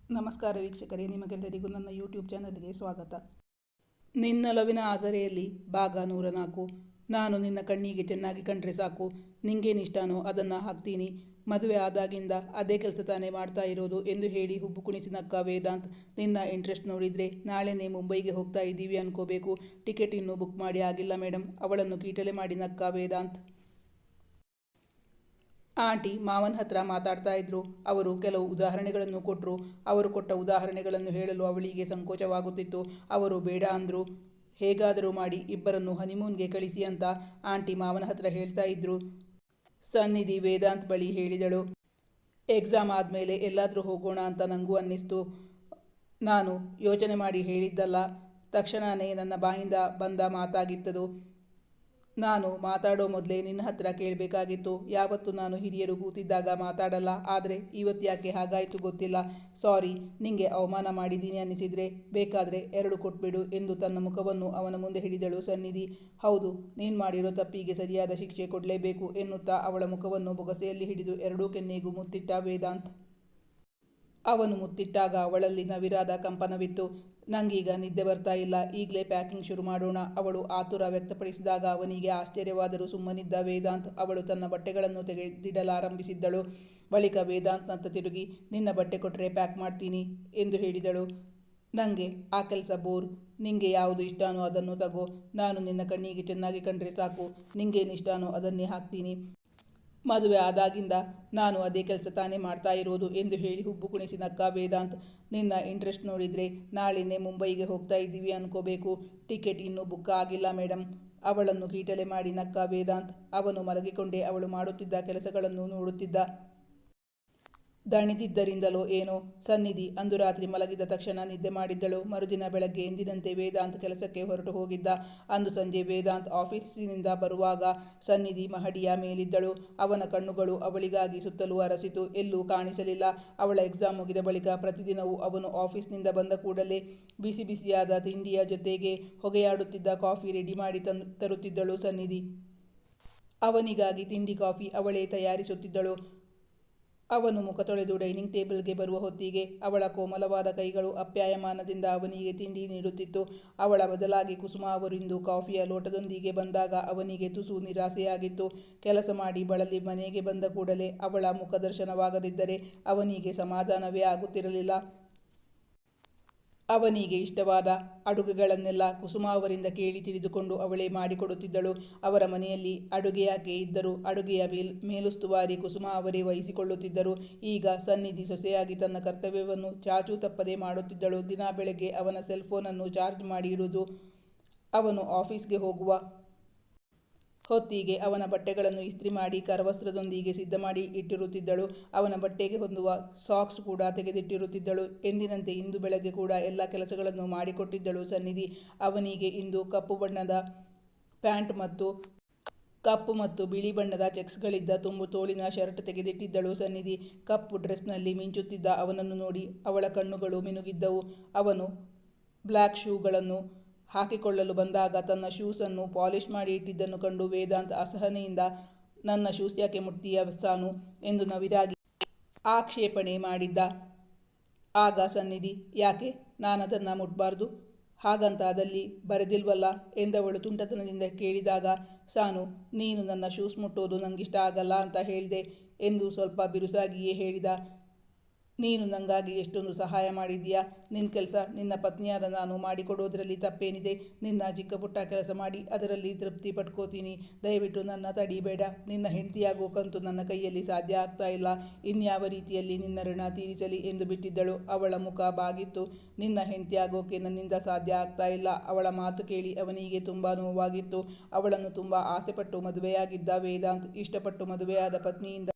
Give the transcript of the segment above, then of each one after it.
ನಮಸ್ಕಾರ ವೀಕ್ಷಕರೇ, ನಿಮಗೆಲ್ಲರಿಗೂ ನನ್ನ ಯೂಟ್ಯೂಬ್ ಚಾನಲ್ಗೆ ಸ್ವಾಗತ. ನಿನ್ನೊಲವಿನ ಆಸರೆಯಲ್ಲಿ ಭಾಗ 104. ನಾನು ನಿನ್ನ ಕಣ್ಣಿಗೆ ಚೆನ್ನಾಗಿ ಕಂಡ್ರೆ ಸಾಕು, ನಿಂಗೇನಿಷ್ಟಾನೋ ಅದನ್ನು ಹಾಕ್ತೀನಿ. ಮದುವೆ ಆದಾಗಿಂದ ಅದೇ ಕೆಲಸ ತಾನೇ ಮಾಡ್ತಾ ಇರೋದು ಎಂದು ಹೇಳಿ ಹುಬ್ಬು ಕುಣಿಸಿ ನಕ್ಕ ವೇದಾಂತ್. ನಿನ್ನ ಇಂಟ್ರೆಸ್ಟ್ ನೋಡಿದರೆ ನಾಳೆನೇ ಮುಂಬೈಗೆ ಹೋಗ್ತಾ ಇದ್ದೀವಿ ಅನ್ಕೋಬೇಕು. ಟಿಕೆಟ್ ಇನ್ನೂ ಬುಕ್ ಮಾಡಿ ಆಗಿಲ್ಲ ಮೇಡಮ್. ಅವಳನ್ನು ಕೀಟಲೆ ಮಾಡಿ ನಕ್ಕ ವೇದಾಂತ್. ಆಂಟಿ ಮಾವನ ಹತ್ರ ಮಾತಾಡ್ತಾ ಇದ್ರು. ಅವರು ಕೆಲವು ಉದಾಹರಣೆಗಳನ್ನು ಕೊಟ್ಟರು. ಅವರು ಕೊಟ್ಟ ಉದಾಹರಣೆಗಳನ್ನು ಹೇಳಲು ಅವಳಿಗೆ ಸಂಕೋಚವಾಗುತ್ತಿತ್ತು. ಅವರು ಬೇಡ ಅಂದರು. ಹೇಗಾದರೂ ಮಾಡಿ ಇಬ್ಬರನ್ನು ಹನಿಮೂನ್ಗೆ ಕಳಿಸಿ ಅಂತ ಆಂಟಿ ಮಾವನ ಹತ್ರ ಹೇಳ್ತಾ ಇದ್ರು. ಸನ್ನಿಧಿ ವೇದಾಂತ್ ಬಳಿ ಹೇಳಿದಳು, ಎಕ್ಸಾಮ್ ಆದಮೇಲೆ ಎಲ್ಲಾದರೂ ಹೋಗೋಣ ಅಂತ ನನಗೂ ಅನ್ನಿಸ್ತು. ನಾನು ಯೋಚನೆ ಮಾಡಿ ಹೇಳಿದ್ದಲ್ಲ, ತಕ್ಷಣವೇ ನನ್ನ ಬಾಯಿಂದ ಬಂದ ಮಾತಾಗಿತ್ತದು. ನಾನು ಮಾತಾಡೋ ಮೊದಲೇ ನಿನ್ನ ಹತ್ರ ಕೇಳಬೇಕಾಗಿತ್ತು. ಯಾವತ್ತು ನಾನು ಹಿರಿಯರು ಕೂತಿದ್ದಾಗ ಮಾತಾಡಲ್ಲ, ಆದರೆ ಇವತ್ತು ಯಾಕೆ ಹಾಗಾಯಿತು ಗೊತ್ತಿಲ್ಲ. ಸಾರಿ, ನಿಂಗೆ ಅವಮಾನ ಮಾಡಿದ್ದೀನಿ ಅನ್ನಿಸಿದರೆ ಬೇಕಾದರೆ 2 ಕೊಟ್ಬಿಡು ಎಂದು ತನ್ನ ಮುಖವನ್ನು ಅವನ ಮುಂದೆ ಹಿಡಿದಳು ಸನ್ನಿಧಿ. ಹೌದು, ನೀನು ಮಾಡಿರೋ ತಪ್ಪಿಗೆ ಸರಿಯಾದ ಶಿಕ್ಷೆ ಕೊಡಲೇಬೇಕು ಎನ್ನುತ್ತಾ ಅವಳ ಮುಖವನ್ನು ಬೊಗಸೆಯಲ್ಲಿ ಹಿಡಿದು 2 ಕೆನ್ನೆಗೂ ಮುತ್ತಿಟ್ಟ ವೇದಾಂತ್. ಅವನು ಮುತ್ತಿಟ್ಟಾಗ ಅವಳಲ್ಲಿ ನವಿರಾದ ಕಂಪನವಿತ್ತು. ನಂಗೀಗ ನಿದ್ದೆ ಬರ್ತಾ ಇಲ್ಲ, ಈಗಲೇ ಪ್ಯಾಕಿಂಗ್ ಶುರು ಮಾಡೋಣ. ಅವಳು ಆತುರ ವ್ಯಕ್ತಪಡಿಸಿದಾಗ ಅವನಿಗೆ ಆಶ್ಚರ್ಯವಾದರೂ ಸುಮ್ಮನಿದ್ದ ವೇದಾಂತ್. ಅವಳು ತನ್ನ ಬಟ್ಟೆಗಳನ್ನು ತೆಗೆದಿಡಲಾರಂಭಿಸಿದ್ದಳು. ಬಳಿಕ ವೇದಾಂತ್ನತ್ತ ತಿರುಗಿ, ನಿನ್ನ ಬಟ್ಟೆ ಕೊಟ್ಟರೆ ಪ್ಯಾಕ್ ಮಾಡ್ತೀನಿ ಎಂದು ಹೇಳಿದಳು. ನನಗೆ ಆ ಕೆಲಸ ಬೋರ್. ನಿಂಗೆ ಯಾವುದು ಇಷ್ಟನೋ ಅದನ್ನು ತಗೋ. ನಾನು ನಿನ್ನ ಕಣ್ಣಿಗೆ ಚೆನ್ನಾಗಿ ಕಂಡ್ರೆ ಸಾಕು, ನಿಂಗೇನಿಷ್ಟಾನೋ ಅದನ್ನೇ ಹಾಕ್ತೀನಿ. ಮದುವೆ ಆದಾಗಿಂದ ನಾನು ಅದೇ ಕೆಲಸ ತಾನೇ ಮಾಡ್ತಾ ಇರೋದು ಎಂದು ಹೇಳಿ ಹುಬ್ಬು ಕುಣಿಸಿ ನಕ್ಕ ವೇದಾಂತ್. ನಿನ್ನ ಇಂಟ್ರೆಸ್ಟ್ ನೋಡಿದರೆ ನಾಳೆನೇ ಮುಂಬೈಗೆ ಹೋಗ್ತಾ ಇದ್ದೀವಿ ಅನ್ಕೋಬೇಕು. ಟಿಕೆಟ್ ಇನ್ನೂ ಬುಕ್ ಆಗಿಲ್ಲ ಮೇಡಮ್. ಅವಳನ್ನು ಕೀಟಲೆ ಮಾಡಿ ನಕ್ಕ ವೇದಾಂತ್. ಅವನು ಮಲಗಿಕೊಂಡೇ ಅವಳು ಮಾಡುತ್ತಿದ್ದ ಕೆಲಸಗಳನ್ನು ನೋಡುತ್ತಿದ್ದ. ದಣಿದಿದ್ದರಿಂದಲೋ ಏನೋ ಸನ್ನಿಧಿ ಅಂದು ರಾತ್ರಿ ಮಲಗಿದ ತಕ್ಷಣ ನಿದ್ದೆ ಮಾಡಿದ್ದಳು. ಮರುದಿನ ಬೆಳಗ್ಗೆ ಎಂದಿನಂತೆ ವೇದಾಂತ್ ಕೆಲಸಕ್ಕೆ ಹೊರಟು ಹೋಗಿದ್ದ. ಅಂದು ಸಂಜೆ ವೇದಾಂತ್ ಆಫೀಸಿನಿಂದ ಬರುವಾಗ ಸನ್ನಿಧಿ ಮಹಡಿಯ ಮೇಲಿದ್ದಳು. ಅವನ ಕಣ್ಣುಗಳು ಅವಳಿಗಾಗಿ ಸುತ್ತಲೂ ಅರಸಿತು. ಎಲ್ಲೂ ಕಾಣಿಸಲಿಲ್ಲ. ಅವಳ ಎಕ್ಸಾಮ್ ಮುಗಿದ ಬಳಿಕ ಪ್ರತಿದಿನವೂ ಅವನು ಆಫೀಸ್ನಿಂದ ಬಂದ ಕೂಡಲೇ ಬಿಸಿ ಬಿಸಿಯಾದ ತಿಂಡಿಯ ಜೊತೆಗೆ ಹೊಗೆಯಾಡುತ್ತಿದ್ದ ಕಾಫಿ ರೆಡಿ ಮಾಡಿ ತರುತ್ತಿದ್ದಳು ಸನ್ನಿಧಿ. ಅವನಿಗಾಗಿ ತಿಂಡಿ ಕಾಫಿ ಅವಳೇ ತಯಾರಿಸುತ್ತಿದ್ದಳು. ಅವನು ಮುಖ ತೊಳೆದು ಡೈನಿಂಗ್ ಟೇಬಲ್ಗೆ ಬರುವ ಹೊತ್ತಿಗೆ ಅವಳ ಕೋಮಲವಾದ ಕೈಗಳು ಅಪ್ಯಾಯಮಾನದಿಂದ ಅವನಿಗೆ ತಿಂಡಿ ನೀಡುತ್ತಿತ್ತು. ಅವಳ ಬದಲಾಗಿ ಕುಸುಮ ಅವರಿಂದು ಕಾಫಿಯ ಲೋಟದೊಂದಿಗೆ ಬಂದಾಗ ಅವನಿಗೆ ತುಸು ನಿರಾಸೆಯಾಗಿತ್ತು. ಕೆಲಸ ಮಾಡಿ ಬಳಲಿ ಮನೆಗೆ ಬಂದ ಕೂಡಲೇ ಅವಳ ಮುಖದರ್ಶನವಾಗದಿದ್ದರೆ ಅವನಿಗೆ ಸಮಾಧಾನವೇ ಆಗುತ್ತಿರಲಿಲ್ಲ. ಅವನಿಗೆ ಇಷ್ಟವಾದ ಅಡುಗೆಗಳನ್ನೆಲ್ಲ ಕುಸುಮ ಅವರಿಂದ ಕೇಳಿ ತಿಳಿದುಕೊಂಡು ಅವಳೇ ಮಾಡಿಕೊಡುತ್ತಿದ್ದಳು. ಅವರ ಮನೆಯಲ್ಲಿ ಅಡುಗೆ ಯಾಕೆ ಇದ್ದರೂ ಅಡುಗೆಯ ಮೇಲುಸ್ತುವಾರಿ ಕುಸುಮ ಅವರೇ ವಹಿಸಿಕೊಳ್ಳುತ್ತಿದ್ದರು. ಈಗ ಸನ್ನಿಧಿ ಸೊಸೆಯಾಗಿ ತನ್ನ ಕರ್ತವ್ಯವನ್ನು ಚಾಚೂ ತಪ್ಪದೆ ಮಾಡುತ್ತಿದ್ದಳು. ದಿನ ಬೆಳಗ್ಗೆ ಅವನ ಸೆಲ್ಫೋನನ್ನು ಚಾರ್ಜ್ ಮಾಡಿ ಇಡುವುದು, ಅವನು ಆಫೀಸ್ಗೆ ಹೋಗುವ ಹೊತ್ತಿಗೆ ಅವನ ಬಟ್ಟೆಗಳನ್ನು ಇಸ್ತ್ರಿ ಮಾಡಿ ಕರವಸ್ತ್ರದೊಂದಿಗೆ ಸಿದ್ಧ ಮಾಡಿ ಇಟ್ಟಿರುತ್ತಿದ್ದಳು. ಅವನ ಬಟ್ಟೆಗೆ ಹೊಂದುವ ಸಾಕ್ಸ್ ಕೂಡ ತೆಗೆದಿಟ್ಟಿರುತ್ತಿದ್ದಳು. ಎಂದಿನಂತೆ ಇಂದು ಬೆಳಗ್ಗೆ ಕೂಡ ಎಲ್ಲ ಕೆಲಸಗಳನ್ನು ಮಾಡಿಕೊಟ್ಟಿದ್ದಳು ಸನ್ನಿಧಿ. ಅವನಿಗೆ ಇಂದು ಕಪ್ಪು ಬಣ್ಣದ ಪ್ಯಾಂಟ್ ಮತ್ತು ಕಪ್ಪು ಮತ್ತು ಬಿಳಿ ಬಣ್ಣದ ಚೆಕ್ಸ್ಗಳಿದ್ದ ತುಂಬು ತೋಳಿನ ಶರ್ಟ್ ತೆಗೆದಿಟ್ಟಿದ್ದಳು ಸನ್ನಿಧಿ. ಕಪ್ಪು ಡ್ರೆಸ್ನಲ್ಲಿ ಮಿಂಚುತ್ತಿದ್ದ ಅವನನ್ನು ನೋಡಿ ಅವಳ ಕಣ್ಣುಗಳು ಮಿನುಗಿದ್ದವು. ಅವನು ಬ್ಲ್ಯಾಕ್ ಶೂಗಳನ್ನು ಹಾಕಿಕೊಳ್ಳಲು ಬಂದಾಗ ತನ್ನ ಶೂಸನ್ನು ಪಾಲಿಷ್ ಮಾಡಿ ಇಟ್ಟಿದ್ದನ್ನು ಕಂಡು ವೇದಾಂತ್ ಅಸಹನೆಯಿಂದ, ನನ್ನ ಶೂಸ್ ಯಾಕೆ ಮುಟ್ತೀಯ ಸಾನು ಎಂದು ನವಿರಾಗಿ ಆಕ್ಷೇಪಣೆ ಮಾಡಿದ್ದ. ಆಗ ಸನ್ನಿಧಿ, ಯಾಕೆ ನಾನದನ್ನು ಮುಟ್ಬಾರ್ದು? ಹಾಗಂತ ಅದಲ್ಲಿ ಬರೆದಿಲ್ವಲ್ಲ ಎಂದವಳು ತುಂಟತನದಿಂದ ಕೇಳಿದಾಗ, ಸಾನು, ನೀನು ನನ್ನ ಶೂಸ್ ಮುಟ್ಟೋದು ನಂಗಿಷ್ಟ ಆಗಲ್ಲ ಅಂತ ಹೇಳಿದೆ ಎಂದು ಸ್ವಲ್ಪ ಬಿರುಸಾಗಿಯೇ ಹೇಳಿದ. ನೀನು ನನಗಾಗಿ ಎಷ್ಟೊಂದು ಸಹಾಯ ಮಾಡಿದ್ದೀಯಾ. ನಿನ್ನ ಕೆಲಸ ನಿನ್ನ ಪತ್ನಿಯಾದ ನಾನು ಮಾಡಿಕೊಡೋದ್ರಲ್ಲಿ ತಪ್ಪೇನಿದೆ? ನಿನ್ನ ಚಿಕ್ಕ ಪುಟ್ಟ ಕೆಲಸ ಮಾಡಿ ಅದರಲ್ಲಿ ತೃಪ್ತಿ ಪಟ್ಕೋತೀನಿ. ದಯವಿಟ್ಟು ನನ್ನ ತಡಿಬೇಡ. ನಿನ್ನ ಹೆಂಡತಿಯಾಗೋಕಂತೂ ನನ್ನ ಕೈಯಲ್ಲಿ ಸಾಧ್ಯ ಆಗ್ತಾ ಇಲ್ಲ. ಇನ್ಯಾವ ರೀತಿಯಲ್ಲಿ ನಿನ್ನ ಋಣ ತೀರಿಸಲಿ ಎಂದು ಬಿಟ್ಟಿದ್ದಳು. ಅವಳ ಮುಖ ಬಾಗಿತ್ತು. ನಿನ್ನ ಹೆಂಡತಿಯಾಗೋಕೆ ನನ್ನಿಂದ ಸಾಧ್ಯ ಆಗ್ತಾ ಇಲ್ಲ. ಅವಳ ಮಾತು ಕೇಳಿ ಅವನಿಗೆ ತುಂಬ ನೋವಾಗಿತ್ತು. ಅವಳನ್ನು ತುಂಬ ಆಸೆಪಟ್ಟು ಮದುವೆಯಾಗಿದ್ದ ವೇದಾಂತ್. ಇಷ್ಟಪಟ್ಟು ಮದುವೆಯಾದ ಪತ್ನಿಯಿಂದ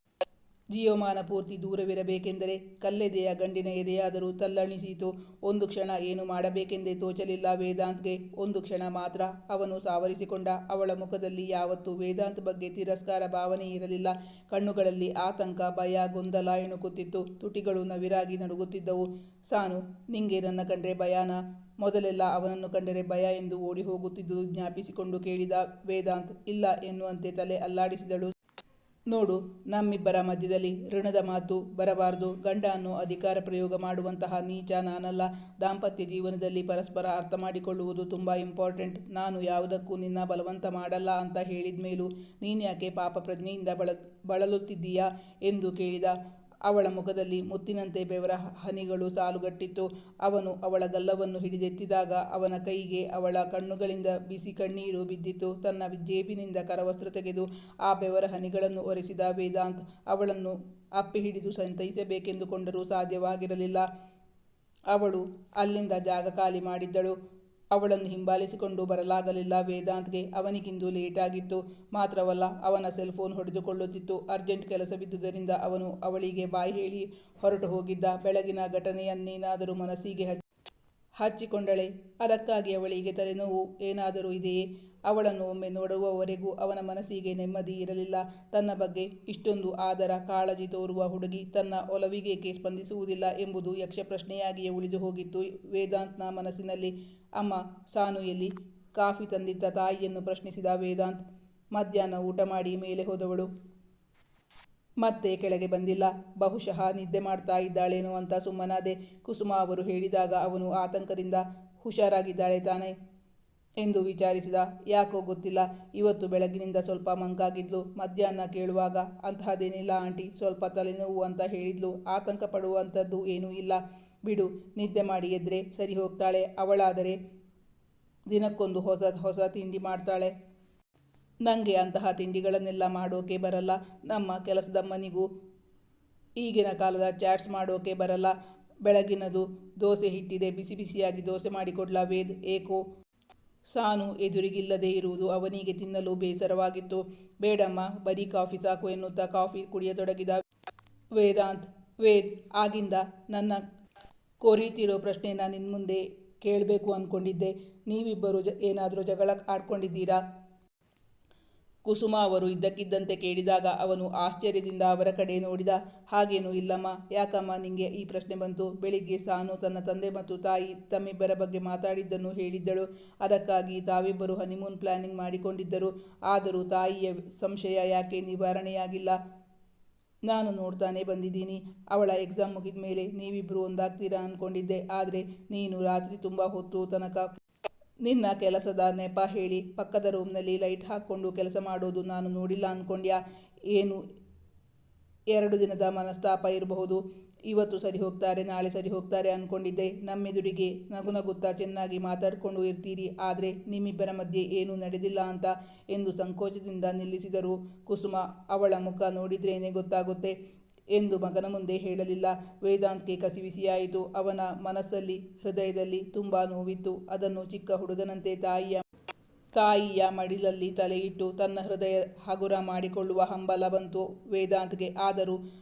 ಜೀವಮಾನ ಪೂರ್ತಿ ದೂರವಿರಬೇಕೆಂದರೆ ಕಲ್ಲೆದೆಯ ಗಂಡಿನ ಎದೆಯಾದರೂ ತಲ್ಲಣಿಸಿತು. ಒಂದು ಕ್ಷಣ ಏನು ಮಾಡಬೇಕೆಂದೇ ತೋಚಲಿಲ್ಲ ವೇದಾಂತ್ಗೆ. ಒಂದು ಕ್ಷಣ ಮಾತ್ರ ಅವನು ಸಾವರಿಸಿಕೊಂಡ. ಅವಳ ಮುಖದಲ್ಲಿ ಯಾವತ್ತೂ ವೇದಾಂತ್ ಬಗ್ಗೆ ತಿರಸ್ಕಾರ ಭಾವನೆ ಇರಲಿಲ್ಲ. ಕಣ್ಣುಗಳಲ್ಲಿ ಆತಂಕ, ಭಯ, ಗೊಂದಲ ಇಣುಕುತ್ತಿತ್ತು. ತುಟಿಗಳು ನವಿರಾಗಿ ನಡುಗುತ್ತಿದ್ದವು. ಸಾನು, ನಿಂಗೆ ನನ್ನ ಕಂಡ್ರೆ ಭಯನಾ? ಮೊದಲೆಲ್ಲ ಅವನನ್ನು ಕಂಡರೆ ಭಯ ಎಂದು ಓಡಿ ಹೋಗುತ್ತಿದ್ದುದು ಜ್ಞಾಪಿಸಿಕೊಂಡು ಕೇಳಿದ ವೇದಾಂತ್. ಇಲ್ಲ ಎನ್ನುವಂತೆ ತಲೆ ಅಲ್ಲಾಡಿಸಿದಳು ನೋಡು, ನಮ್ಮಿಬ್ಬರ ಮಧ್ಯದಲ್ಲಿ ಋಣದ ಮಾತು ಬರಬಾರದು. ಗಂಡ ಅನ್ನೋ ಅಧಿಕಾರ ಪ್ರಯೋಗ ಮಾಡುವಂತಹ ನೀಚ ನಾನಲ್ಲ. ದಾಂಪತ್ಯ ಜೀವನದಲ್ಲಿ ಪರಸ್ಪರ ಅರ್ಥ ಮಾಡಿಕೊಳ್ಳುವುದು ತುಂಬ ಇಂಪಾರ್ಟೆಂಟ್. ನಾನು ಯಾವುದಕ್ಕೂ ನಿನ್ನ ಬಲವಂತ ಮಾಡಲ್ಲ ಅಂತ ಹೇಳಿದ್ಮೇಲೂ ನೀನ್ಯಾಕೆ ಪಾಪ ಪ್ರಜ್ಞೆಯಿಂದ ಬಳಲುತ್ತಿದ್ದೀಯಾ ಎಂದು ಕೇಳಿದ. ಅವಳ ಮುಖದಲ್ಲಿ ಮುತ್ತಿನಂತೆ ಬೆವರ ಹನಿಗಳು ಸಾಲುಗಟ್ಟಿತ್ತು. ಅವನು ಅವಳ ಗಲ್ಲವನ್ನು ಹಿಡಿದೆತ್ತಿದಾಗ ಅವನ ಕೈಗೆ ಅವಳ ಕಣ್ಣುಗಳಿಂದ ಬಿಸಿ ಕಣ್ಣೀರು ಬಿದ್ದಿತ್ತು. ತನ್ನ ಜೇಬಿನಿಂದ ಕರವಸ್ತ್ರ ತೆಗೆದು ಆ ಬೆವರ ಹನಿಗಳನ್ನು ಒರೆಸಿದ ವೇದಾಂತ್. ಅವಳನ್ನು ಅಪ್ಪಿ ಹಿಡಿದು ಸಂತೈಸಬೇಕೆಂದುಕೊಂಡರೂ ಸಾಧ್ಯವಾಗಿರಲಿಲ್ಲ. ಅವಳು ಅಲ್ಲಿಂದ ಜಾಗ ಖಾಲಿ ಮಾಡಿದ್ದಳು. ಅವಳನ್ನು ಹಿಂಬಾಲಿಸಿಕೊಂಡು ಬರಲಾಗಲಿಲ್ಲ ವೇದಾಂತ್ಗೆ. ಅವನಿಗಿಂದು ಲೇಟಾಗಿತ್ತು. ಮಾತ್ರವಲ್ಲ, ಅವನ ಸೆಲ್ಫೋನ್ ಹೊಡೆದುಕೊಳ್ಳುತ್ತಿತ್ತು. ಅರ್ಜೆಂಟ್ ಕೆಲಸವಿದ್ದುದರಿಂದ ಅವನು ಅವಳಿಗೆ ಬಾಯ್ ಹೇಳಿ ಹೊರಟು ಹೋಗಿದ್ದ. ಬೆಳಗಿನ ಘಟನೆಯನ್ನೇನಾದರೂ ಮನಸ್ಸಿಗೆ ಹಚ್ಚಿಕೊಂಡಳೆ. ಅದಕ್ಕಾಗಿ ಅವಳಿಗೆ ತಲೆನೋವು ಏನಾದರೂ ಇದೆಯೇ? ಅವಳನ್ನು ಒಮ್ಮೆ ನೋಡುವವರೆಗೂ ಅವನ ಮನಸ್ಸಿಗೆ ನೆಮ್ಮದಿ ಇರಲಿಲ್ಲ. ತನ್ನ ಬಗ್ಗೆ ಇಷ್ಟೊಂದು ಆದರ ಕಾಳಜಿ ತೋರುವ ಹುಡುಗಿ ತನ್ನ ಒಲವಿಗೇಕೆ ಸ್ಪಂದಿಸುವುದಿಲ್ಲ ಎಂಬುದು ಯಕ್ಷಪ್ರಶ್ನೆಯಾಗಿಯೇ ಉಳಿದು ಹೋಗಿತ್ತು ವೇದಾಂತ್ನ ಮನಸ್ಸಿನಲ್ಲಿ. ಅಮ್ಮ, ಸಾನು ಎಲ್ಲಿ? ಕಾಫಿ ತಂದಿದ್ದ ತಾಯಿಯನ್ನು ಪ್ರಶ್ನಿಸಿದ ವೇದಾಂತ್. ಮಧ್ಯಾಹ್ನ ಊಟ ಮಾಡಿ ಮೇಲೆ ಹೋದವಳು. ಮತ್ತೆ ಕೆಳಗೆ ಬಂದಿಲ್ಲ. ಬಹುಶಃ ನಿದ್ದೆ ಮಾಡ್ತಾ ಇದ್ದಾಳೇನೋ ಅಂತ ಸುಮ್ಮನಾದೆ. ಕುಸುಮ ಅವರು ಹೇಳಿದಾಗ ಅವನು ಆತಂಕದಿಂದ, ಹುಷಾರಾಗಿದ್ದಾಳೆ ತಾನೇ ಎಂದು ವಿಚಾರಿಸಿದ. ಯಾಕೋ ಗೊತ್ತಿಲ್ಲ, ಇವತ್ತು ಬೆಳಗಿನಿಂದ ಸ್ವಲ್ಪ ಮಂಕಾಗಿದ್ಲು. ಮಧ್ಯಾಹ್ನ ಕೇಳುವಾಗ ಅಂತಹದೇನಿಲ್ಲ ಆಂಟಿ, ಸ್ವಲ್ಪ ತಲೆನೋವು ಅಂತ ಹೇಳಿದ್ಲು. ಆತಂಕ ಪಡುವಂಥದ್ದು ಏನೂ ಇಲ್ಲ ಬಿಡು. ನಿದ್ದೆ ಮಾಡಿ ಎದ್ರೆ ಸರಿ ಹೋಗ್ತಾಳೆ. ಅವಳಾದರೆ ದಿನಕ್ಕೊಂದು ಹೊಸ ತಿಂಡಿ ಮಾಡ್ತಾಳೆ. ನನಗೆ ಅಂತಹ ತಿಂಡಿಗಳನ್ನೆಲ್ಲ ಮಾಡೋಕೆ ಬರಲ್ಲ. ನಮ್ಮ ಕೆಲಸದಮ್ಮನಿಗೂ ಈಗಿನ ಕಾಲದ ಚಾಟ್ಸ್ ಮಾಡೋಕೆ ಬರಲ್ಲ. ಬೆಳಗಿನದು ದೋಸೆ ಹಿಟ್ಟಿದೆ, ಬಿಸಿ ಬಿಸಿಯಾಗಿ ದೋಸೆ ಮಾಡಿಕೊಡ್ಲಾ ವೇದ್? ಏಕೋ ಸಾನು ಎದುರಿಗಿಲ್ಲದೆ ಇರುವುದು ಅವನಿಗೆ ತಿನ್ನಲು ಬೇಸರವಾಗಿತ್ತು. ಬೇಡಮ್ಮ, ಬರೀ ಕಾಫಿ ಸಾಕು ಎನ್ನುತ್ತಾ ಕಾಫಿ ಕುಡಿಯತೊಡಗಿದ ವೇದಾಂತ್. ವೇದ್, ಆಗಿಂದ ನನ್ನ ಕೊರೀತಿರೋ ಪ್ರಶ್ನೆನ ನಿನ್ನ ಮುಂದೆ ಕೇಳಬೇಕು ಅಂದ್ಕೊಂಡಿದ್ದೆ. ನೀವಿಬ್ಬರು ಏನಾದರೂ ಜಗಳ ಆಡ್ಕೊಂಡಿದ್ದೀರಾ? ಕುಸುಮ ಅವರು ಇದ್ದಕ್ಕಿದ್ದಂತೆ ಕೇಳಿದಾಗ ಅವನು ಆಶ್ಚರ್ಯದಿಂದ ಅವರ ಕಡೆ ನೋಡಿದ. ಹಾಗೇನೂ ಇಲ್ಲಮ್ಮ. ಯಾಕಮ್ಮ ನಿಂಗೆ ಈ ಪ್ರಶ್ನೆ ಬಂತು? ಬೆಳಿಗ್ಗೆ ಸಾನು ತನ್ನ ತಂದೆ ಮತ್ತು ತಾಯಿ ತಮ್ಮಿಬ್ಬರ ಬಗ್ಗೆ ಮಾತಾಡಿದ್ದನ್ನು ಹೇಳಿದ್ದಳು. ಅದಕ್ಕಾಗಿ ತಾವಿಬ್ಬರು ಹನಿಮೂನ್ ಪ್ಲಾನಿಂಗ್ ಮಾಡಿಕೊಂಡಿದ್ದರು. ಆದರೂ ತಾಯಿಯ ಸಂಶಯ ಯಾಕೆ ನಿವಾರಣೆಯಾಗಿಲ್ಲ? ನಾನು ನೋಡ್ತಾನೆ ಬಂದಿದ್ದೀನಿ. ಅವಳ ಎಕ್ಸಾಮ್ ಮುಗಿದ ಮೇಲೆ ನೀವಿಬ್ಬರು ಒಂದಾಗ್ತೀರಾ ಅಂದ್ಕೊಂಡಿದ್ದೆ. ಆದರೆ ನೀನು ರಾತ್ರಿ ತುಂಬ ಹೊತ್ತು ತನಕ ನಿನ್ನ ಕೆಲಸದ ನೆಪ ಹೇಳಿ ಪಕ್ಕದ ರೂಮ್ನಲ್ಲಿ ಲೈಟ್ ಹಾಕ್ಕೊಂಡು ಕೆಲಸ ಮಾಡೋದು ನಾನು ನೋಡಿಲ್ಲ ಅಂದ್ಕೊಂಡ್ಯಾ? ಏನು 2 ದಿನದ ಮನಸ್ತಾಪ ಇರಬಹುದು. ಇವತ್ತು ಸರಿ ಹೋಗ್ತಾರೆ, ನಾಳೆ ಸರಿ ಹೋಗ್ತಾರೆ ಅಂದ್ಕೊಂಡಿದ್ದೆ. ನಮ್ಮೆದುರಿಗೆ ನಗುನಗುತ್ತಾ ಚೆನ್ನಾಗಿ ಮಾತಾಡ್ಕೊಂಡು ಇರ್ತೀರಿ. ಆದರೆ ನಿಮ್ಮಿಬ್ಬರ ಮಧ್ಯೆ ಏನೂ ನಡೆದಿಲ್ಲ ಅಂತ ಎಂದು ಸಂಕೋಚದಿಂದ ನಿಲ್ಲಿಸಿದರು. ಕುಸುಮ. ಅವಳ ಮುಖ ನೋಡಿದ್ರೇನೆ ಗೊತ್ತಾಗುತ್ತೆ ಎಂದು ಮಗನ ಮುಂದೆ ಹೇಳಲಿಲ್ಲ. ವೇದಾಂತ್ಗೆ ಕಸಿವಿಸಿಯಾಯಿತು. ಅವನ ಮನಸ್ಸಲ್ಲಿ, ಹೃದಯದಲ್ಲಿ ತುಂಬ ನೋವಿತ್ತು. ಅದನ್ನು ಚಿಕ್ಕ ಹುಡುಗನಂತೆ ತಾಯಿಯ ಮಡಿಲಲ್ಲಿ ತಲೆಯಿಟ್ಟು ತನ್ನ ಹೃದಯ ಹಗುರ ಮಾಡಿಕೊಳ್ಳುವ ಹಂಬಲ ಬಂತು ವೇದಾಂತ್ಗೆ. ಆದರೂ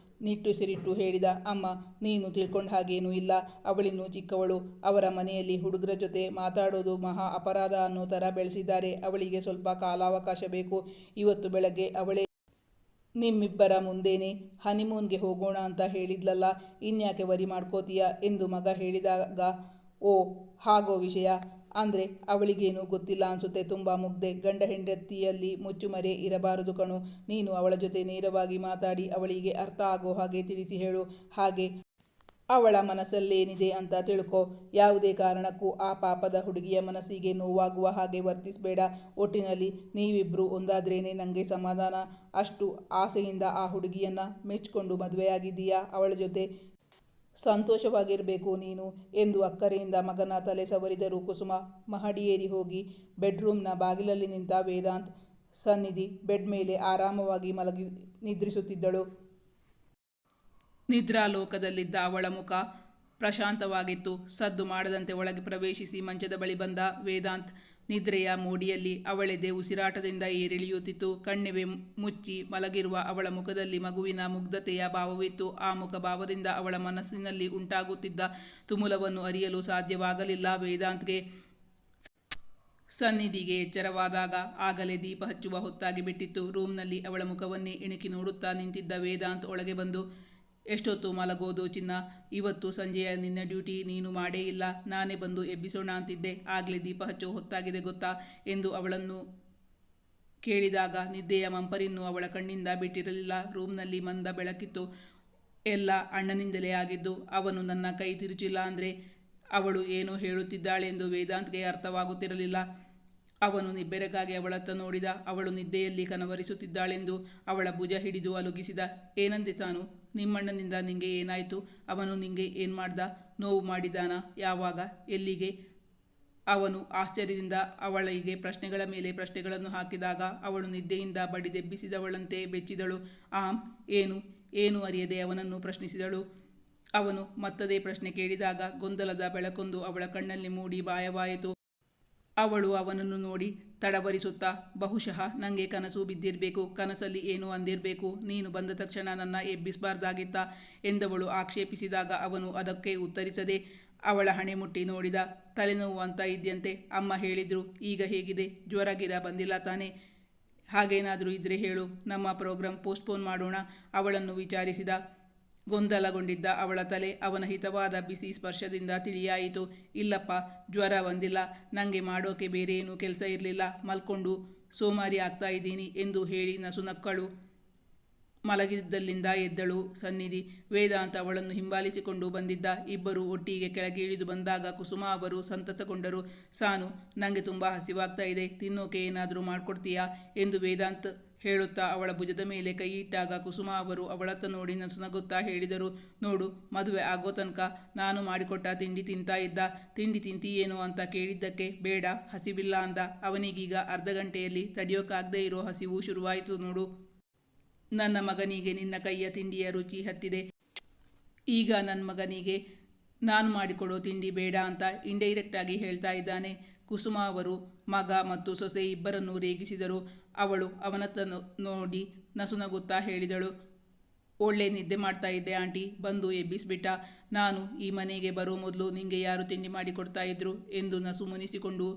ನಿಟ್ಟುಸಿರಿಟ್ಟು ಹೇಳಿದ, ಅಮ್ಮ, ನೀನು ತಿಳ್ಕೊಂಡ ಹಾಗೇನೂ ಇಲ್ಲ. ಅವಳಿನ್ನೂ ಚಿಕ್ಕವಳು. ಅವರ ಮನೆಯಲ್ಲಿ ಹುಡುಗರ ಜೊತೆ ಮಾತಾಡೋದು ಮಹಾ ಅಪರಾಧ ಅನ್ನೋ ಥರ ಬೆಳೆಸಿದ್ದಾರೆ. ಅವಳಿಗೆ ಸ್ವಲ್ಪ ಕಾಲಾವಕಾಶ ಬೇಕು. ಇವತ್ತು ಬೆಳಗ್ಗೆ ಅವಳೇ ನಿಮ್ಮಿಬ್ಬರ ಮುಂದೇನೆ ಹನಿಮೂನ್ಗೆ ಹೋಗೋಣ ಅಂತ ಹೇಳಿದ್ಲಲ್ಲ, ಇನ್ಯಾಕೆ ವರಿ ಮಾಡ್ಕೋತೀಯ ಎಂದು ಮಗ ಹೇಳಿದಾಗ, ಓ ಹಾಗೋ ವಿಷಯ ಅಂದರೆ ಅವಳಿಗೇನೂ ಗೊತ್ತಿಲ್ಲ ಅನಿಸುತ್ತೆ. ತುಂಬ ಮುಗ್ದೆ. ಗಂಡ ಹೆಂಡತಿಯಲ್ಲಿ ಮುಚ್ಚುಮರೆ ಇರಬಾರದು ಕಣು. ನೀನು ಅವಳ ಜೊತೆ ನೇರವಾಗಿ ಮಾತಾಡಿ ಅವಳಿಗೆ ಅರ್ಥ ಆಗೋ ಹಾಗೆ ತಿಳಿಸಿ ಹೇಳು. ಹಾಗೆ ಅವಳ ಮನಸ್ಸಲ್ಲೇನಿದೆ ಅಂತ ತಿಳ್ಕೊ. ಯಾವುದೇ ಕಾರಣಕ್ಕೂ ಆ ಪಾಪದ ಹುಡುಗಿಯ ಮನಸ್ಸಿಗೆ ನೋವಾಗುವ ಹಾಗೆ ವರ್ತಿಸಬೇಡ. ಒಟ್ಟಿನಲ್ಲಿ ನೀವಿಬ್ಬರು ಒಂದಾದ್ರೇನೆ ನನಗೆ ಸಮಾಧಾನ. ಅಷ್ಟು ಆಸೆಯಿಂದ ಆ ಹುಡುಗಿಯನ್ನು ಮೆಚ್ಚಿಕೊಂಡು ಮದುವೆಯಾಗಿದ್ದೀಯಾ. ಅವಳ ಜೊತೆ ಸಂತೋಷವಾಗಿರಬೇಕು ನೀನು ಎಂದು ಅಕ್ಕರೆಯಿಂದ ಮಗನ ತಲೆ ಸವರಿದರು ಕುಸುಮ. ಮಹಡಿಯೇರಿ ಹೋಗಿ ಬೆಡ್ರೂಮ್ನ ಬಾಗಿಲಲ್ಲಿ ನಿಂತ ವೇದಾಂತ್. ಸನ್ನಿಧಿ ಬೆಡ್ ಮೇಲೆ ಆರಾಮವಾಗಿ ನಿದ್ರಿಸುತ್ತಿದ್ದಳು. ನಿದ್ರಾಲೋಕದಲ್ಲಿದ್ದ ಅವಳ ಮುಖ ಪ್ರಶಾಂತವಾಗಿತ್ತು. ಸದ್ದು ಮಾಡದಂತೆ ಒಳಗೆ ಪ್ರವೇಶಿಸಿ ಮಂಚದ ಬಳಿ ಬಂದ ವೇದಾಂತ್. ನಿದ್ರೆಯ ಮೋಡಿಯಲ್ಲಿ ಅವಳೆದೆ ಉಸಿರಾಟದಿಂದ ಏರಿಳಿಯುತ್ತಿತ್ತು. ಕಣ್ಣೆವೆ ಮುಚ್ಚಿ ಮಲಗಿರುವ ಅವಳ ಮುಖದಲ್ಲಿ ಮಗುವಿನ ಮುಗ್ಧತೆಯ ಭಾವವಿತ್ತು. ಆ ಮುಖಭಾವದಿಂದ ಅವಳ ಮನಸ್ಸಿನಲ್ಲಿ ಉಂಟಾಗುತ್ತಿದ್ದ ತುಮುಲವನ್ನು ಅರಿಯಲು ಸಾಧ್ಯವಾಗಲಿಲ್ಲ ವೇದಾಂತ್ಗೆ. ಸನ್ನಿಧಿಗೆ ಎಚ್ಚರವಾದಾಗ ಆಗಲೇ ದೀಪ ಹಚ್ಚುವ ಹೊತ್ತಾಗಿ ಬಿಟ್ಟಿತ್ತು. ರೂಮ್ನಲ್ಲಿ ಅವಳ ಮುಖವನ್ನೇ ಇಣುಕಿ ನೋಡುತ್ತಾ ನಿಂತಿದ್ದ ವೇದಾಂತ್ ಒಳಗೆ ಬಂದು, ಎಷ್ಟೊತ್ತು ಮಲಗೋದು ಚಿನ್ನ? ಇವತ್ತು ಸಂಜೆಯ ನಿನ್ನ ಡ್ಯೂಟಿ ನೀನು ಮಾಡೇ ಇಲ್ಲ. ನಾನೇ ಬಂದು ಎಬ್ಬಿಸೋಣ ಅಂತಿದ್ದೆ. ಆಗಲೇ ದೀಪ ಹಚ್ಚೋ ಹೊತ್ತಾಗಿದೆ ಗೊತ್ತಾ ಎಂದು ಅವಳನ್ನು ಕೇಳಿದಾಗ ನಿದ್ದೆಯ ಮಂಪರಿನ್ನೂ ಅವಳ ಕಣ್ಣಿಂದ ಬಿಟ್ಟಿರಲಿಲ್ಲ. ರೂಮ್ನಲ್ಲಿ ಮಂದ ಬೆಳಕಿತ್ತು. ಎಲ್ಲ ಅಣ್ಣನಿಂದಲೇ ಆಗಿದ್ದು. ಅವನು ನನ್ನ ಕೈ ತಿರುಚಿಲ್ಲ ಅಂದರೆ ಅವಳು ಏನೋ ಹೇಳುತ್ತಿದ್ದಾಳೆಂದು ವೇದಾಂತ್ಗೆ ಅರ್ಥವಾಗುತ್ತಿರಲಿಲ್ಲ. ಅವನು ನಿಬ್ಬೆರಗಾಗಿ ಅವಳತ್ತ ನೋಡಿದ. ಅವಳು ನಿದ್ದೆಯಲ್ಲಿ ಕನವರಿಸುತ್ತಿದ್ದಾಳೆಂದು ಅವಳ ಭುಜ ಹಿಡಿದು ಅಲುಗಿಸಿದ. ಏನಂದೆ ಸಾನು, ನಿಮ್ಮಣ್ಣನಿಂದ ನಿಂಗೆ ಏನಾಯಿತು? ಅವನು ನಿಂಗೆ ಏನು ಮಾಡ್ದ? ನೋವು ಮಾಡಿದಾನ? ಯಾವಾಗ? ಎಲ್ಲಿಗೆ? ಅವನು ಆಶ್ಚರ್ಯದಿಂದ ಅವಳಿಗೆ ಪ್ರಶ್ನೆಗಳ ಮೇಲೆ ಪ್ರಶ್ನೆಗಳನ್ನು ಹಾಕಿದಾಗ ಅವಳು ನಿದ್ದೆಯಿಂದ ಬಡಿದೆಬ್ಬಿಸಿದವಳಂತೆ ಬೆಚ್ಚಿದಳು. ಆಂ, ಏನು? ಏನು ಅರಿಯದೆ ಅವನನ್ನು ಪ್ರಶ್ನಿಸಿದಳು. ಅವನು ಮತ್ತದೇ ಪ್ರಶ್ನೆ ಕೇಳಿದಾಗ ಗೊಂದಲದ ಬೆಳಕೊಂದು ಅವಳ ಕಣ್ಣಲ್ಲಿ ಮೂಡಿ ಮಾಯವಾಯಿತು. ಅವಳು ಅವನನ್ನು ನೋಡಿ ತಡವರಿಸುತ್ತಾ, ಬಹುಶಃ ನನಗೆ ಕನಸು ಬಿದ್ದಿರಬೇಕು. ಕನಸಲ್ಲಿ ಏನು ಅಂದಿರಬೇಕು. ನೀನು ಬಂದ ತಕ್ಷಣ ನನ್ನ ಎಬ್ಬಿಸಬಾರ್ದಾಗಿತ್ತ ಎಂದವಳು ಆಕ್ಷೇಪಿಸಿದಾಗ ಅವನು ಅದಕ್ಕೆ ಉತ್ತರಿಸದೆ ಅವಳ ಹಣೆ ಮುಟ್ಟಿ ನೋಡಿದ. ತಲೆನೋವು ಅಂತ ಇದ್ಯಂತೆ. ಅಮ್ಮ ಹೇಳಿದ್ರು. ಈಗ ಹೇಗಿದೆ? ಜ್ವರ ಗಿರ ಬಂದಿಲ್ಲ ತಾನೆ? ಹಾಗೇನಾದರೂ ಇದ್ರೆ ಹೇಳು, ನಮ್ಮ ಪ್ರೋಗ್ರಾಂ ಪೋಸ್ಟ್ಪೋನ್ ಮಾಡೋಣ ಅವಳನ್ನು ವಿಚಾರಿಸಿದ. ಗೊಂದಲಗೊಂಡಿದ್ದ ಅವಳ ತಲೆ ಅವನ ಹಿತವಾದ ಬಿಸಿ ಸ್ಪರ್ಶದಿಂದ ತಿಳಿಯಾಯಿತು. ಇಲ್ಲಪ್ಪ, ಜ್ವರ ಬಂದಿಲ್ಲ. ನನಗೆ ಮಾಡೋಕೆ ಬೇರೆ ಏನೂ ಕೆಲಸ ಇರಲಿಲ್ಲ. ಮಲ್ಕೊಂಡು ಸೋಮಾರಿ ಆಗ್ತಾ ಇದ್ದೀನಿ ಎಂದು ಹೇಳಿ ನಸುನಕ್ಕಳು. ಮಲಗಿದ್ದಲ್ಲಿಂದ ಎದ್ದಳು ಸನ್ನಿಧಿ. ವೇದಾಂತ್ ಅವಳನ್ನು ಹಿಂಬಾಲಿಸಿಕೊಂಡು ಬಂದಿದ್ದ. ಇಬ್ಬರು ಒಟ್ಟಿಗೆ ಕೆಳಗೆ ಇಳಿದು ಬಂದಾಗ ಕುಸುಮ ಅವರು ಸಂತಸಗೊಂಡರು. ಸಾನು, ನನಗೆ ತುಂಬ ಹಸಿವಾಗ್ತಾ ಇದೆ, ತಿನ್ನೋಕೆ ಏನಾದರೂ ಮಾಡಿಕೊಡ್ತೀಯಾ ಎಂದು ವೇದಾಂತ್ ಹೇಳುತ್ತಾ ಅವಳ ಭುಜದ ಮೇಲೆ ಕೈ ಇಟ್ಟಾಗ ಕುಸುಮ ಅವರು ಅವಳತ್ತ ನೋಡಿ ನಸುನಗುತ್ತಾ ಹೇಳಿದರು, ನೋಡು, ಮದುವೆ ಆಗೋ ತನಕ ನಾನು ಮಾಡಿಕೊಟ್ಟ ತಿಂಡಿ ತಿಂತಾ ಇದ್ದ. ತಿಂಡಿ ತಿಂತೀಯೇನೋ ಅಂತ ಕೇಳಿದ್ದಕ್ಕೆ ಬೇಡ, ಹಸಿವಿಲ್ಲ ಅಂದ. ಅವನಿಗೀಗ ಅರ್ಧ ಗಂಟೆಯಲ್ಲಿ ತಡೆಯೋಕ್ಕಾಗದೇ ಇರೋ ಹಸಿವು ಶುರುವಾಯಿತು ನೋಡು. ನನ್ನ ಮಗನಿಗೆ ನಿನ್ನ ಕೈಯ ತಿಂಡಿಯ ರುಚಿ ಹತ್ತಿದೆ. ಈಗ ನನ್ನ ಮಗನಿಗೆ ನಾನು ಮಾಡಿಕೊಡೋ ತಿಂಡಿ ಬೇಡ ಅಂತ ಇಂಡೈರೆಕ್ಟಾಗಿ ಹೇಳ್ತಾ ಇದ್ದಾನೆ. ಕುಸುಮ ಅವರು ಮಗ ಮತ್ತು ಸೊಸೆ ಇಬ್ಬರನ್ನೂ ರೇಗಿಸಿದರು. ಅವಳು ಅವನತ್ತ ನೋಡಿ ನಸುನಗುತ್ತಾ ಹೇಳಿದಳು, ಒಳ್ಳೆ ನಿದ್ದೆ ಮಾಡ್ತಾ ಇದ್ದೆ ಆಂಟಿ, ಬಂದು ಎಬ್ಬಿಸ್ಬಿಟ್ಟ. ನಾನು ಈ ಮನೆಗೆ ಬರೋ ಮೊದಲು ನಿಂಗೆ ಯಾರು ತಿಂಡಿ ಮಾಡಿಕೊಡ್ತಾ ಇದ್ರು ಎಂದು ನಸು ಮುನಿಸಿಕೊಂಡು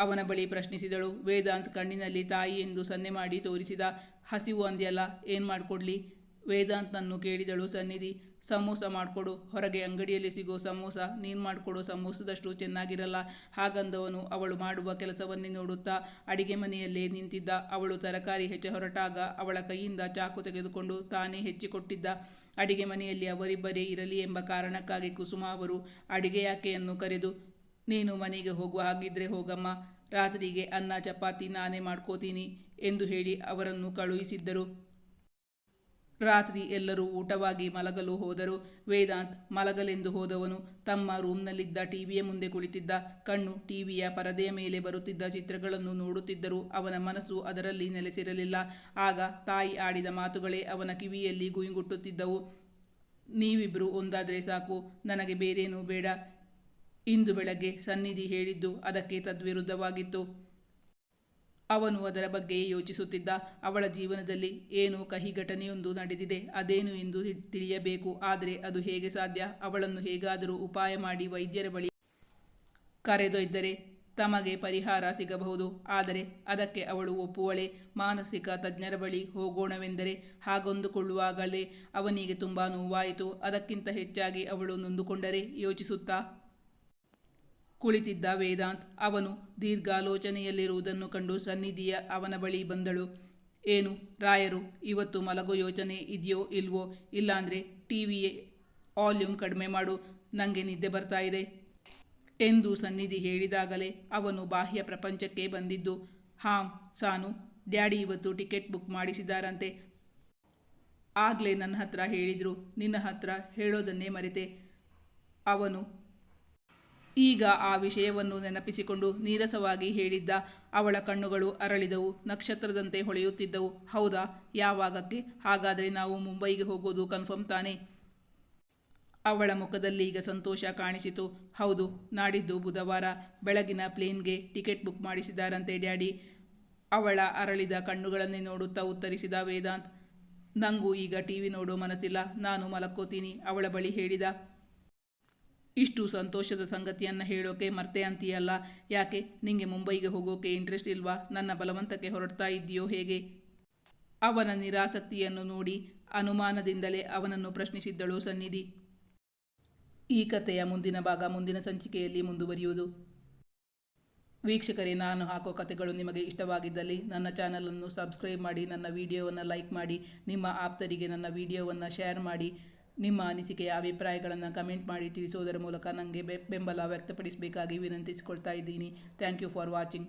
ಅವನ ಬಳಿ ಪ್ರಶ್ನಿಸಿದಳು. ವೇದಾಂತ್ ಕಣ್ಣಿನಲ್ಲಿ ತಾಯಿ ಎಂದು ಸನ್ನೆ ಮಾಡಿ ತೋರಿಸಿದ. ಹಸಿವು ಅಂದ್ಯಲ್ಲ, ಏನು ಮಾಡಿಕೊಡ್ಲಿ? ವೇದಾಂತ್ನನ್ನು ಕೇಳಿದಳು ಸನ್ನಿಧಿ. ಸಮೋಸ ಮಾಡಿಕೊಡು. ಹೊರಗೆ ಅಂಗಡಿಯಲ್ಲಿ ಸಿಗೋ ಸಮೋಸ ನೀನು ಮಾಡಿಕೊಡೋ ಸಮೋಸದಷ್ಟು ಚೆನ್ನಾಗಿರಲ್ಲ. ಹಾಗಂದವನು ಅವಳು ಮಾಡುವ ಕೆಲಸವನ್ನೇ ನೋಡುತ್ತಾ ಅಡಿಗೆ ಮನೆಯಲ್ಲೇ ನಿಂತಿದ್ದ. ಅವಳು ತರಕಾರಿ ಹೆಚ್ಚ ಹೊರಟಾಗ ಅವಳ ಕೈಯಿಂದ ಚಾಕು ತೆಗೆದುಕೊಂಡು ತಾನೇ ಹೆಚ್ಚಿಕೊಟ್ಟಿದ್ದ. ಅಡಿಗೆ ಮನೆಯಲ್ಲಿ ಅವರಿಬ್ಬರೇ ಇರಲಿ ಎಂಬ ಕಾರಣಕ್ಕಾಗಿ ಕುಸುಮ ಅವರು ಅಡಿಗೆಯಾಕೆಯನ್ನು ಕರೆದು, ನೀನು ಮನೆಗೆ ಹೋಗುವ ಹಾಗಿದ್ರೆ ಹೋಗಮ್ಮ, ರಾತ್ರಿಗೆ ಅನ್ನ ಚಪಾತಿ ನಾನೇ ಮಾಡ್ಕೋತೀನಿ ಎಂದು ಹೇಳಿ ಅವರನ್ನು ಕಳುಹಿಸಿದ್ದರು. ರಾತ್ರಿ ಎಲ್ಲರೂ ಊಟವಾಗಿ ಮಲಗಲು ಹೋದರು. ವೇದಾಂತ್ ಮಲಗಲೆಂದು ಹೋದವನು ತಮ್ಮ ರೂಮ್ನಲ್ಲಿದ್ದ ಟಿವಿಯ ಮುಂದೆ ಕುಳಿತಿದ್ದ. ಕಣ್ಣು ಟಿವಿಯ ಪರದೆಯ ಮೇಲೆ ಬರುತ್ತಿದ್ದ ಚಿತ್ರಗಳನ್ನು ನೋಡುತ್ತಿದ್ದರೂ ಅವನ ಮನಸ್ಸು ಅದರಲ್ಲಿ ನೆಲೆಸಿರಲಿಲ್ಲ. ಆಗ ತಾಯಿ ಆಡಿದ ಮಾತುಗಳೇ ಅವನ ಕಿವಿಯಲ್ಲಿ ಗುಯಿಂಗುಟ್ಟುತ್ತಿದ್ದವು. ನೀವಿಬ್ರು ಒಂದಾದರೆ ಸಾಕು, ನನಗೆ ಬೇರೇನೂ ಬೇಡ. ಇಂದು ಬೆಳಗ್ಗೆ ಸನ್ನಿಧಿ ಹೇಳಿದ್ದು ಅದಕ್ಕೆ ತದ್ವಿರುದ್ಧವಾಗಿತ್ತು. ಅವನು ಅದರ ಬಗ್ಗೆಯೇ ಯೋಚಿಸುತ್ತಿದ್ದ. ಅವಳ ಜೀವನದಲ್ಲಿ ಏನೋ ಕಹಿ ಘಟನೆಯೊಂದು ನಡೆದಿದೆ. ಅದೇನು ಎಂದು ತಿಳಿಯಬೇಕು. ಆದರೆ ಅದು ಹೇಗೆ ಸಾಧ್ಯ? ಅವಳನ್ನು ಹೇಗಾದರೂ ಉಪಾಯ ಮಾಡಿ ವೈದ್ಯರ ಬಳಿ ಕರೆದೊಯ್ದರೆ ತಮಗೆ ಪರಿಹಾರ ಸಿಗಬಹುದು. ಆದರೆ ಅದಕ್ಕೆ ಅವಳು ಒಪ್ಪುವಳೆ? ಮಾನಸಿಕ ತಜ್ಞರ ಬಳಿ ಹೋಗೋಣವೆಂದರೆ ಹಾಗೊಂದುಕೊಳ್ಳುವಾಗಲೇ ಅವನಿಗೆ ತುಂಬ ನೋವಾಯಿತು. ಅದಕ್ಕಿಂತ ಹೆಚ್ಚಾಗಿ ಅವಳು ನೊಂದುಕೊಂಡರೆ ಯೋಚಿಸುತ್ತಾ ಕುಳಿತಿದ್ದ ವೇದಾಂತ್. ಅವನು ದೀರ್ಘಾಲೋಚನೆಯಲ್ಲಿರುವುದನ್ನು ಕಂಡು ಸನ್ನಿಧಿಯ ಅವನ ಬಳಿ ಬಂದಳು. ಏನು ರಾಯರು, ಇವತ್ತು ಮಲಗೋ ಯೋಚನೆ ಇದೆಯೋ ಇಲ್ವೋ? ಇಲ್ಲಾಂದರೆ ಟಿವಿಯ ವಾಲ್ಯೂಮ್ ಕಡಿಮೆ ಮಾಡು, ನನಗೆ ನಿದ್ದೆ ಬರ್ತಾ ಇದೆ ಎಂದು ಸನ್ನಿಧಿ ಹೇಳಿದಾಗಲೇ ಅವನು ಬಾಹ್ಯ ಪ್ರಪಂಚಕ್ಕೆ ಬಂದಿದ್ದು. ಹಾಂ ಸಾನು, ಡ್ಯಾಡಿ ಇವತ್ತು ಟಿಕೆಟ್ ಬುಕ್ ಮಾಡಿಸಿದಾರಂತೆ. ಆಗಲೇ ನನ್ನ ಹತ್ರ ಹೇಳಿದರು. ನಿನ್ನ ಹತ್ರ ಹೇಳೋದನ್ನೇ ಮರೆತೆ. ಅವನು ಈಗ ಆ ವಿಷಯವನ್ನು ನೆನಪಿಸಿಕೊಂಡು ನೀರಸವಾಗಿ ಹೇಳಿದ್ದ. ಅವಳ ಕಣ್ಣುಗಳು ಅರಳಿದವು, ನಕ್ಷತ್ರದಂತೆ ಹೊಳೆಯುತ್ತಿದ್ದವು. ಹೌದಾ? ಯಾವಾಗಕ್ಕೆ? ಹಾಗಾದರೆ ನಾವು ಮುಂಬೈಗೆ ಹೋಗೋದು ಕನ್ಫರ್ಮ್ ತಾನೇ? ಅವಳ ಮುಖದಲ್ಲಿ ಈಗ ಸಂತೋಷ ಕಾಣಿಸಿತು. ಹೌದು, ನಾಡಿದ್ದು ಬುಧವಾರ ಬೆಳಗಿನ ಪ್ಲೇನ್ಗೆ ಟಿಕೆಟ್ ಬುಕ್ ಮಾಡಿಸಿದಾರಂತೆ ಡ್ಯಾಡಿ. ಅವಳ ಅರಳಿದ ಕಣ್ಣುಗಳನ್ನೇ ನೋಡುತ್ತಾ ಉತ್ತರಿಸಿದ ವೇದಾಂತ್. ನನಗೂ ಈಗ ಟಿವಿ ನೋಡೋ ಮನಸ್ಸಿಲ್ಲ, ನಾನು ಮಲಕ್ಕೋತೀನಿ ಅವಳ ಬಳಿ ಹೇಳಿದ. ಇಷ್ಟು ಸಂತೋಷದ ಸಂಗತಿಯನ್ನು ಹೇಳೋಕೆ ಮರ್ತೆ ಅಂತೀಯಲ್ಲ, ಯಾಕೆ? ನಿಂಗೆ ಮುಂಬೈಗೆ ಹೋಗೋಕೆ ಇಂಟ್ರೆಸ್ಟ್ ಇಲ್ವಾ? ನನ್ನ ಬಲವಂತಕ್ಕೆ ಹೊರಡ್ತಾ ಇದೆಯೋ ಹೇಗೆ? ಅವನ ನಿರಾಸಕ್ತಿಯನ್ನು ನೋಡಿ ಅನುಮಾನದಿಂದಲೇ ಅವನನ್ನು ಪ್ರಶ್ನಿಸಿದ್ದಳು ಸನ್ನಿಧಿ. ಈ ಕಥೆಯ ಮುಂದಿನ ಭಾಗ ಮುಂದಿನ ಸಂಚಿಕೆಯಲ್ಲಿ ಮುಂದುವರಿಯುವುದು. ವೀಕ್ಷಕರೇ, ನಾನು ಹಾಕೋ ಕಥೆಗಳು ನಿಮಗೆ ಇಷ್ಟವಾಗಿದ್ದಲ್ಲಿ ನನ್ನ ಚಾನಲನ್ನು ಸಬ್ಸ್ಕ್ರೈಬ್ ಮಾಡಿ, ನನ್ನ ವಿಡಿಯೋವನ್ನು ಲೈಕ್ ಮಾಡಿ, ನಿಮ್ಮ ಆಪ್ತರಿಗೆ ನನ್ನ ವಿಡಿಯೋವನ್ನು ಶೇರ್ ಮಾಡಿ, ನಿಮ್ಮ ಅನಿಸಿಕೆಯ ಅಭಿಪ್ರಾಯಗಳನ್ನು ಕಮೆಂಟ್ ಮಾಡಿ ತಿಳಿಸೋದರ ಮೂಲಕ ನನಗೆ ಬೆಂಬಲ ವ್ಯಕ್ತಪಡಿಸಬೇಕಾಗಿ ವಿನಂತಿಸಿಕೊಳ್ತಾ ಇದ್ದೀನಿ. Thank you for watching.